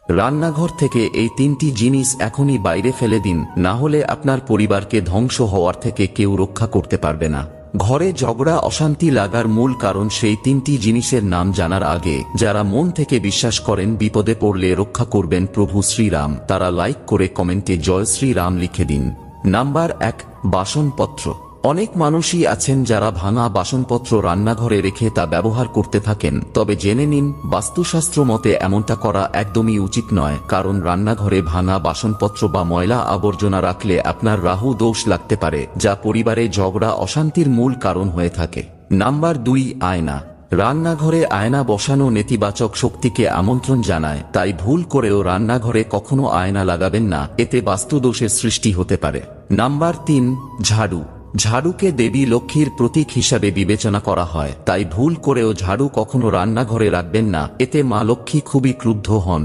রান্নাঘর থেকে এই তিনটি জিনিস এখনই বাইরে ফেলে দিন, না হলে আপনার পরিবারকে ধ্বংস হওয়ার থেকে কেউ রক্ষা করতে পারবে না। ঘরে ঝগড়া অশান্তি লাগার মূল কারণ সেই তিনটি জিনিসের নাম জানার আগে যারা মন থেকে বিশ্বাস করেন বিপদে পড়লে রক্ষা করবেন প্রভু শ্রীরাম, তারা লাইক করে কমেন্টে জয় শ্রীরাম লিখে দিন। নাম্বার 1, বাসনপত্র। অনেক মানুষই আছেন যারা ভাঙা বাসনপত্র রান্নাঘরে রেখে তা ব্যবহার করতে থাকেন, তবে জেনে নিন বাস্তুশাস্ত্র মতে এমনটা করা একদমই উচিত নয়, কারণ রান্নাঘরে ভাঙা বাসনপত্র বা ময়লা আবর্জনা রাখলে আপনার রাহু দোষ লাগতে পারে, যা পরিবারে ঝগড়া অশান্তির মূল কারণ হয়ে থাকে। নাম্বার 2, আয়না। রান্নাঘরে আয়না বসানো নেতিবাচক শক্তিকে আমন্ত্রণ জানায়, তাই ভুল করেও রান্নাঘরে কখনো আয়না লাগাবেন না, এতে বাস্তুদোষের সৃষ্টি হতে পারে। নাম্বার 3, ঝাড়ু। ঝাড়ুকে দেবী লক্ষ্মীর প্রতীক হিসাবে বিবেচনা করা হয়, তাই ভুল করেও ঝাড়ু কখনো রান্নাঘরে রাখবেন না, এতে মা লক্ষ্মী খুবই ক্রুদ্ধ হন।